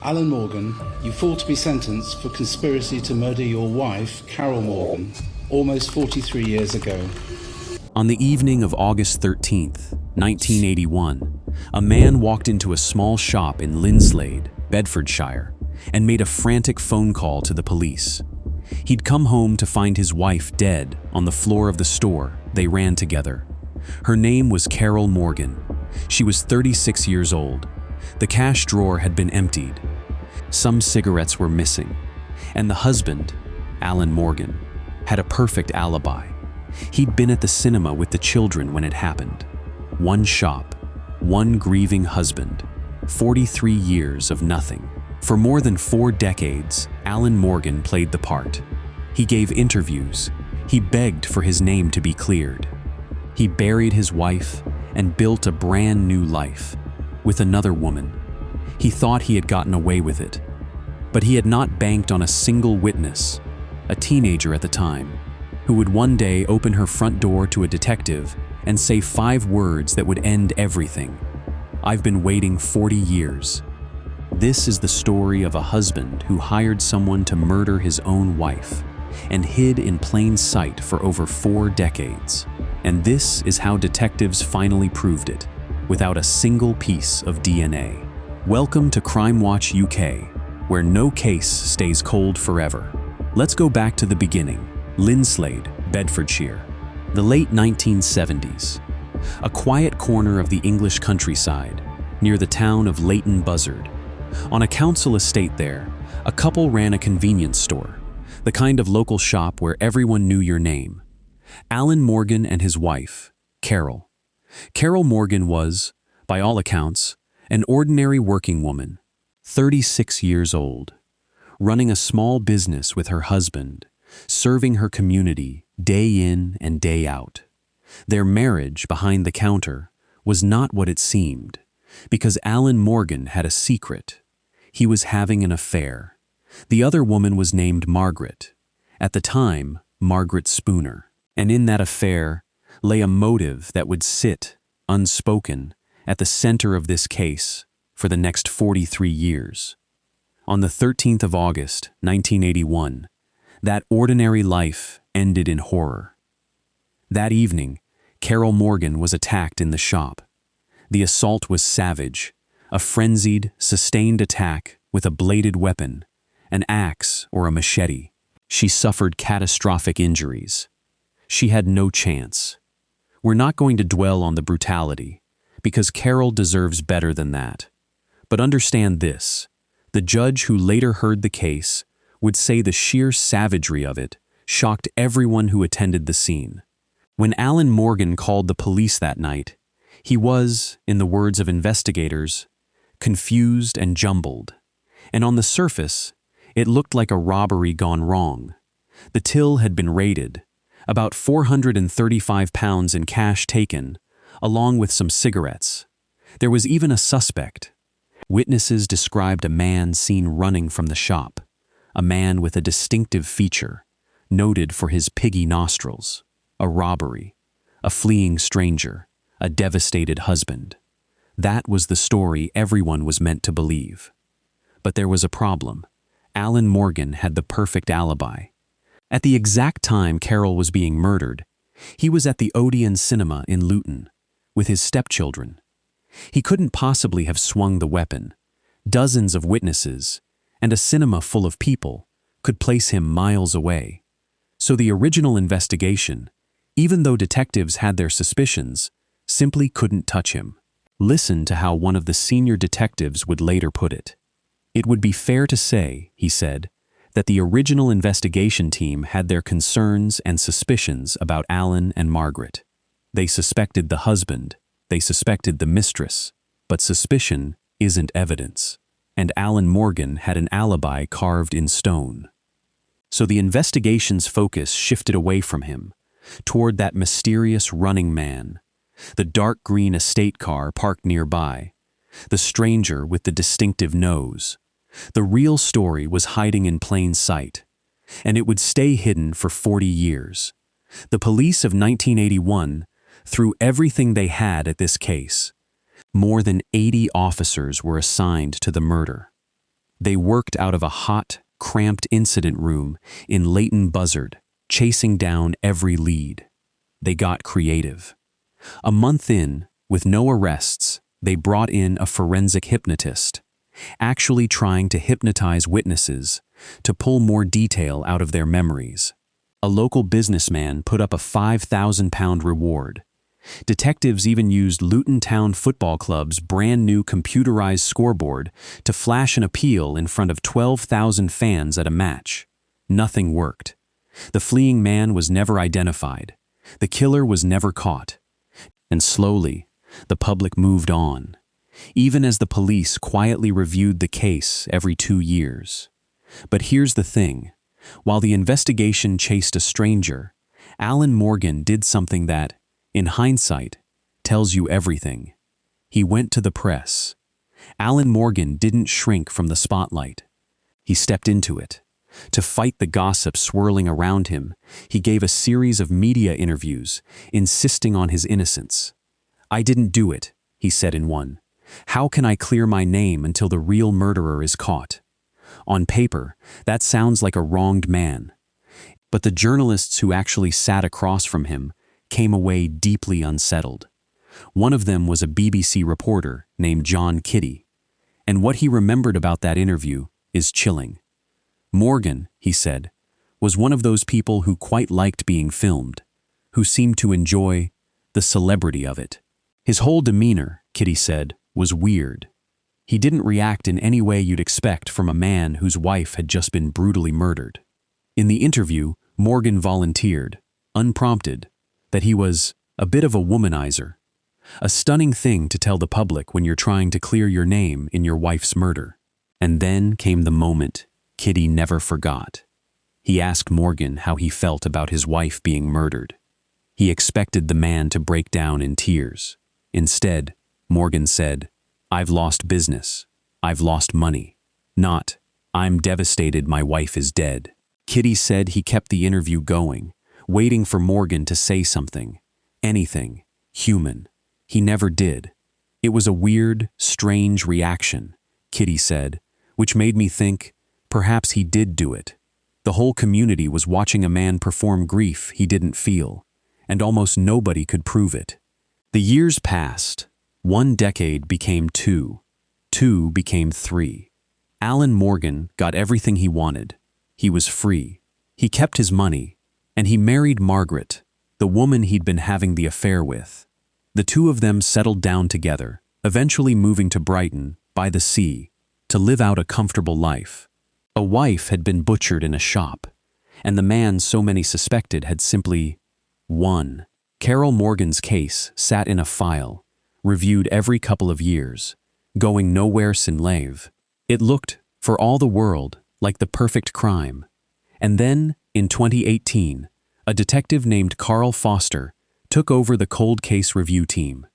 Alan Morgan, you fall to be sentenced for conspiracy to murder your wife, Carol Morgan, almost 43 years ago. On the evening of August 13th, 1981, a man walked into a small shop in Linslade, Bedfordshire, and made a frantic phone call to the police. He'd come home to find his wife dead on the floor of the store they ran together. Her name was Carol Morgan. She was 36 years old. The cash drawer had been emptied. Some cigarettes were missing, and the husband, Alan Morgan, had a perfect alibi. He'd been at the cinema with the children when it happened. One shop, one grieving husband, 43 years of nothing. For more than 4 decades, Alan Morgan played the part. He gave interviews. He begged for his name to be cleared. He buried his wife and built a brand new life with another woman. He thought he had gotten away with it, but he had not banked on a single witness, a teenager at the time, who would one day open her front door to a detective and say 5 words that would end everything. "I've been waiting 40 years. This is the story of a husband who hired someone to murder his own wife and hid in plain sight for over 4 decades. And this is how detectives finally proved it, without a single piece of DNA. Welcome to Crime Watch UK, where no case stays cold forever. Let's go back to the beginning, Linslade, Bedfordshire. The late 1970s. A quiet corner of the English countryside, near the town of Leighton Buzzard. On a council estate there, a couple ran a convenience store, the kind of local shop where everyone knew your name. Alan Morgan and his wife, Carol. Carol Morgan was, by all accounts, an ordinary working woman, 36 years old, running a small business with her husband, serving her community day in and day out. Their marriage behind the counter was not what it seemed, because Alan Morgan had a secret. He was having an affair. The other woman was named Margaret, at the time Margaret Spooner, and in that affair lay a motive that would sit, unspoken, at the center of this case for the next 43 years. On the 13th of August, 1981, that ordinary life ended in horror. That evening, Carol Morgan was attacked in the shop. The assault was savage, a frenzied, sustained attack with a bladed weapon, an axe or a machete. She suffered catastrophic injuries. She had no chance. We're not going to dwell on the brutality, because Carol deserves better than that. But understand this, the judge who later heard the case would say the sheer savagery of it shocked everyone who attended the scene. When Alan Morgan called the police that night, he was, in the words of investigators, confused and jumbled. And on the surface, it looked like a robbery gone wrong. The till had been raided, about 435 pounds in cash taken, along with some cigarettes. There was even a suspect. Witnesses described a man seen running from the shop, a man with a distinctive feature, noted for his piggy nostrils, a robbery, a fleeing stranger, a devastated husband. That was the story everyone was meant to believe. But there was a problem. Alan Morgan had the perfect alibi. At the exact time Carol was being murdered, he was at the Odeon cinema in Luton, with his stepchildren. He couldn't possibly have swung the weapon. Dozens of witnesses, and a cinema full of people, could place him miles away. So the original investigation, even though detectives had their suspicions, simply couldn't touch him. Listen to how one of the senior detectives would later put it. "It would be fair to say," he said, "that the original investigation team had their concerns and suspicions about Alan and Margaret. They suspected the husband, they suspected the mistress, but suspicion isn't evidence. And Alan Morgan had an alibi carved in stone. So the investigation's focus shifted away from him, toward that mysterious running man, the dark green estate car parked nearby, the stranger with the distinctive nose. The real story was hiding in plain sight, and it would stay hidden for 40 years. The police of 1981 threw everything they had at this case. More than 80 officers were assigned to the murder. They worked out of a hot, cramped incident room in Leighton Buzzard, chasing down every lead. They got creative. A month in, with no arrests, they brought in a forensic hypnotist, actually trying to hypnotize witnesses to pull more detail out of their memories. A local businessman put up a £5,000 reward. Detectives even used Luton Town Football Club's brand new computerized scoreboard to flash an appeal in front of 12,000 fans at a match. Nothing worked. The fleeing man was never identified. The killer was never caught. And slowly, the public moved on, even as the police quietly reviewed the case every 2 years. But here's the thing. While the investigation chased a stranger, Alan Morgan did something that, in hindsight, tells you everything. He went to the press. Alan Morgan didn't shrink from the spotlight. He stepped into it. To fight the gossip swirling around him, he gave a series of media interviews, insisting on his innocence. "I didn't do it," he said in one. "How can I clear my name until the real murderer is caught?" On paper, that sounds like a wronged man. But the journalists who actually sat across from him came away deeply unsettled. One of them was a BBC reporter named John Kitty, and what he remembered about that interview is chilling. Morgan, he said, was one of those people who quite liked being filmed, who seemed to enjoy the celebrity of it. His whole demeanor, Kitty said, was weird. He didn't react in any way you'd expect from a man whose wife had just been brutally murdered. In the interview, Morgan volunteered, unprompted, that he was a bit of a womanizer. A stunning thing to tell the public when you're trying to clear your name in your wife's murder. And then came the moment Kitty never forgot. He asked Morgan how he felt about his wife being murdered. He expected the man to break down in tears. Instead, Morgan said, "I've lost business. I've lost money. Not, I'm devastated my wife is dead." Kitty said he kept the interview going, waiting for Morgan to say something, anything, human. He never did. It was a weird, strange reaction, Kitty said, which made me think perhaps he did do it. The whole community was watching a man perform grief he didn't feel, and almost nobody could prove it. The years passed. 1 decade became 2. 2 became 3. Alan Morgan got everything he wanted. He was free. He kept his money, and he married Margaret, the woman he'd been having the affair with. The two of them settled down together, eventually moving to Brighton, by the sea, to live out a comfortable life. A wife had been butchered in a shop, and the man so many suspected had simply won. Carol Morgan's case sat in a file, reviewed every couple of years, going nowhere sin lave. It looked, for all the world, like the perfect crime. And then, in 2018, a detective named Carl Foster took over the cold case review team.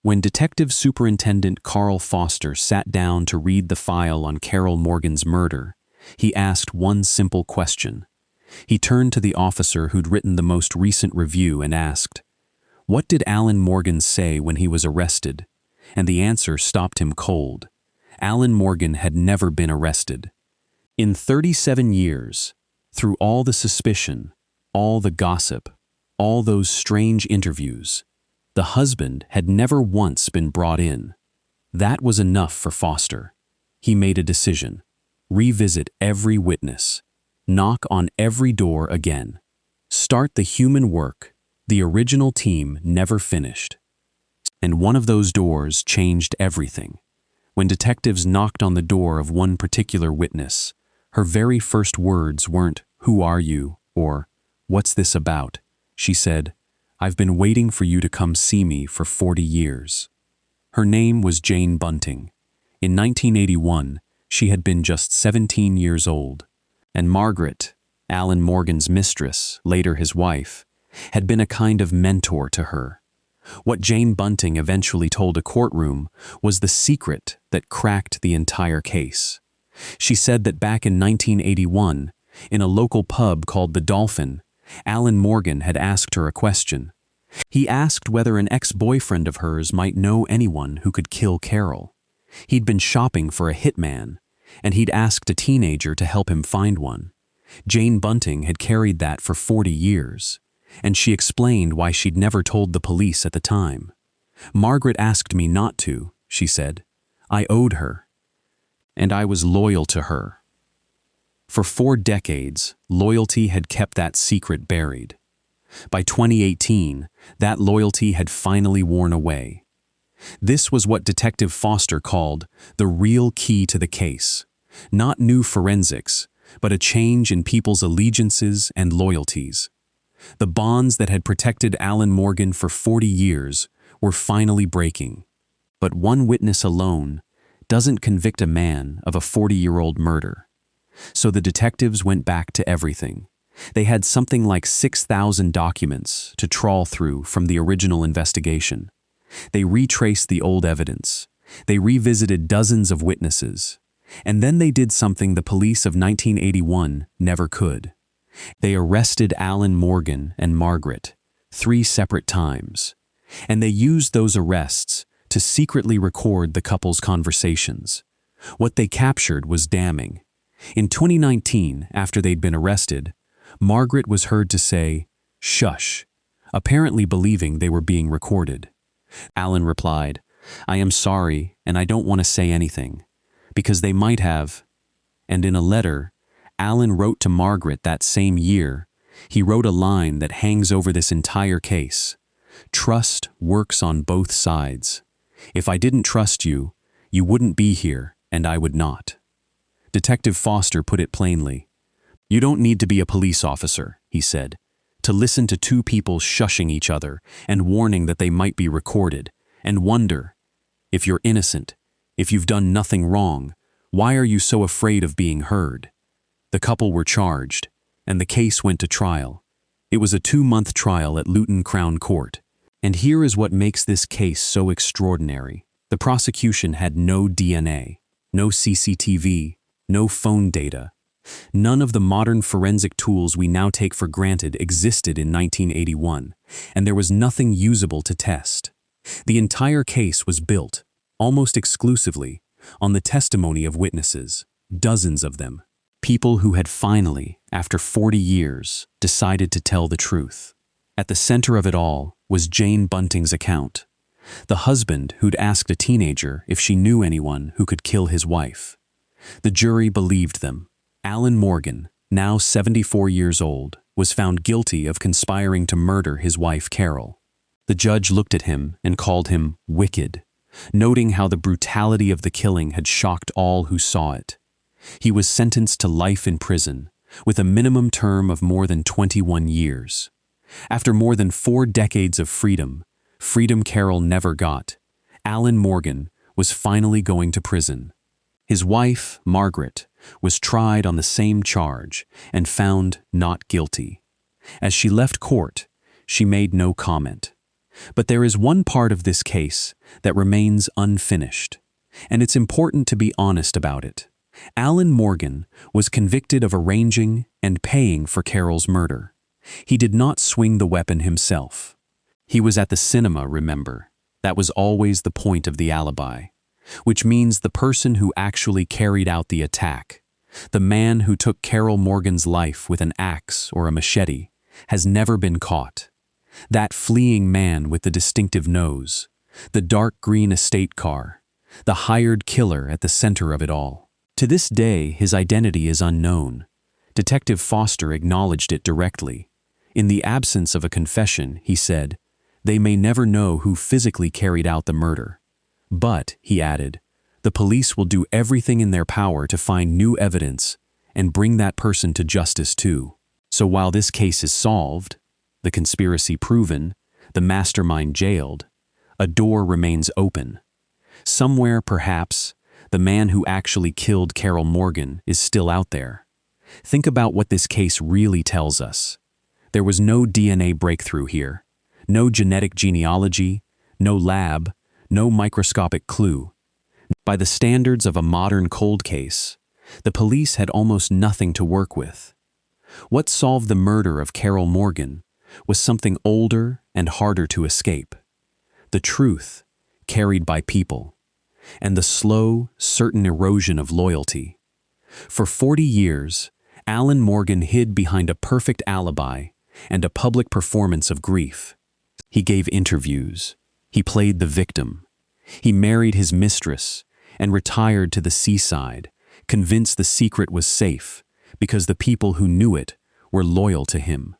When Detective Superintendent Carl Foster sat down to read the file on Carol Morgan's murder, he asked one simple question. He turned to the officer who'd written the most recent review and asked, "What did Alan Morgan say when he was arrested?" And the answer stopped him cold. Alan Morgan had never been arrested. In 37 years, through all the suspicion, all the gossip, all those strange interviews, the husband had never once been brought in. That was enough for Foster. He made a decision. Revisit every witness. Knock on every door again. Start the human work the original team never finished. And one of those doors changed everything. When detectives knocked on the door of one particular witness, her very first words weren't, "Who are you?" or "What's this about?" She said, "I've been waiting for you to come see me for 40 years. Her name was Jane Bunting. In 1981, she had been just 17 years old. And Margaret, Alan Morgan's mistress, later his wife, had been a kind of mentor to her. What Jane Bunting eventually told a courtroom was the secret that cracked the entire case. She said that back in 1981, in a local pub called the Dolphin, Alan Morgan had asked her a question. He asked whether an ex-boyfriend of hers might know anyone who could kill Carol. He'd been shopping for a hitman, and he'd asked a teenager to help him find one. Jane Bunting had carried that for 40 years, and she explained why she'd never told the police at the time. "Margaret asked me not to," she said. "I owed her, and I was loyal to her." For 4 decades, loyalty had kept that secret buried. By 2018, that loyalty had finally worn away. This was what Detective Foster called the real key to the case. Not new forensics, but a change in people's allegiances and loyalties. The bonds that had protected Alan Morgan for 40 years were finally breaking. But one witness alone doesn't convict a man of a 40-year-old murder. So the detectives went back to everything. They had something like 6,000 documents to trawl through from the original investigation. They retraced the old evidence. They revisited dozens of witnesses. And then they did something the police of 1981 never could. They arrested Alan Morgan and Margaret 3 separate times. And they used those arrests to secretly record the couple's conversations. What they captured was damning. In 2019, after they'd been arrested, Margaret was heard to say, "Shush," apparently believing they were being recorded. Alan replied, "I am sorry, and I don't want to say anything, because they might have." And in a letter Alan wrote to Margaret that same year, he wrote a line that hangs over this entire case. "Trust works on both sides. If I didn't trust you, you wouldn't be here, and I would not." Detective Foster put it plainly. "You don't need to be a police officer," he said, "to listen to 2 people shushing each other and warning that they might be recorded, and wonder, if you're innocent, if you've done nothing wrong, why are you so afraid of being heard?" The couple were charged, and the case went to trial. It was a 2-month trial at Luton Crown Court. And here is what makes this case so extraordinary. The prosecution had no DNA, no CCTV, no phone data. None of the modern forensic tools we now take for granted existed in 1981, and there was nothing usable to test. The entire case was built, almost exclusively, on the testimony of witnesses, dozens of them. People who had finally, after 40 years, decided to tell the truth. At the center of it all was Jane Bunting's account, the husband who'd asked a teenager if she knew anyone who could kill his wife. The jury believed them. Alan Morgan, now 74 years old, was found guilty of conspiring to murder his wife Carol. The judge looked at him and called him wicked, noting how the brutality of the killing had shocked all who saw it. He was sentenced to life in prison, with a minimum term of more than 21 years. After more than 4 decades of freedom Carol never got, Alan Morgan was finally going to prison. His wife, Margaret, was tried on the same charge and found not guilty. As she left court, she made no comment. But there is one part of this case that remains unfinished, and it's important to be honest about it. Alan Morgan was convicted of arranging and paying for Carol's murder. He did not swing the weapon himself. He was at the cinema, remember. That was always the point of the alibi, which means the person who actually carried out the attack, the man who took Carol Morgan's life with an axe or a machete, has never been caught. That fleeing man with the distinctive nose, the dark green estate car, the hired killer at the center of it all. To this day, his identity is unknown. Detective Foster acknowledged it directly. In the absence of a confession, he said, "They may never know who physically carried out the murder. But," he added, "the police will do everything in their power to find new evidence and bring that person to justice too." So while this case is solved, the conspiracy proven, the mastermind jailed, a door remains open. Somewhere, perhaps, the man who actually killed Carol Morgan is still out there. Think about what this case really tells us. There was no DNA breakthrough here, no genetic genealogy, no lab, no microscopic clue. By the standards of a modern cold case, the police had almost nothing to work with. What solved the murder of Carol Morgan was something older and harder to escape. The truth, carried by people, and the slow, certain erosion of loyalty. For 40 years, Alan Morgan hid behind a perfect alibi and a public performance of grief. He gave interviews. He played the victim. He married his mistress and retired to the seaside, convinced the secret was safe because the people who knew it were loyal to him.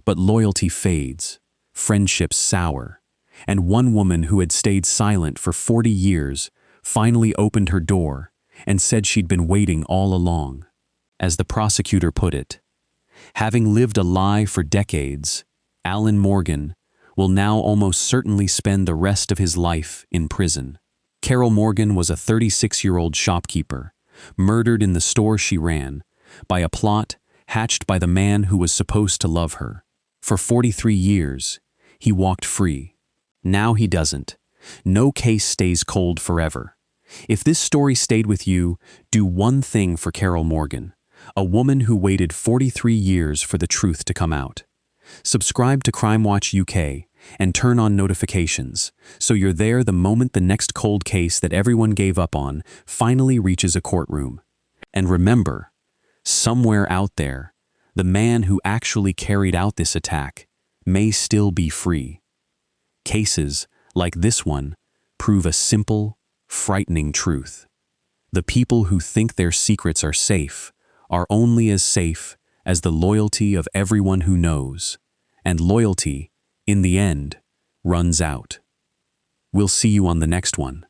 But loyalty fades, friendships sour, and one woman who had stayed silent for 40 years finally opened her door and said she'd been waiting all along. As the prosecutor put it, having lived a lie for decades, Alan Morgan will now almost certainly spend the rest of his life in prison. Carol Morgan was a 36-year-old shopkeeper, murdered in the store she ran by a plot hatched by the man who was supposed to love her. For 43 years, he walked free. Now he doesn't. No case stays cold forever. If this story stayed with you, do one thing for Carol Morgan, a woman who waited 43 years for the truth to come out. Subscribe to Crime Watch UK and turn on notifications so you're there the moment the next cold case that everyone gave up on finally reaches a courtroom. And remember, somewhere out there, the man who actually carried out this attack may still be free. Cases like this one prove a simple, frightening truth. The people who think their secrets are safe are only as safe as the loyalty of everyone who knows, and loyalty, in the end, runs out. We'll see you on the next one.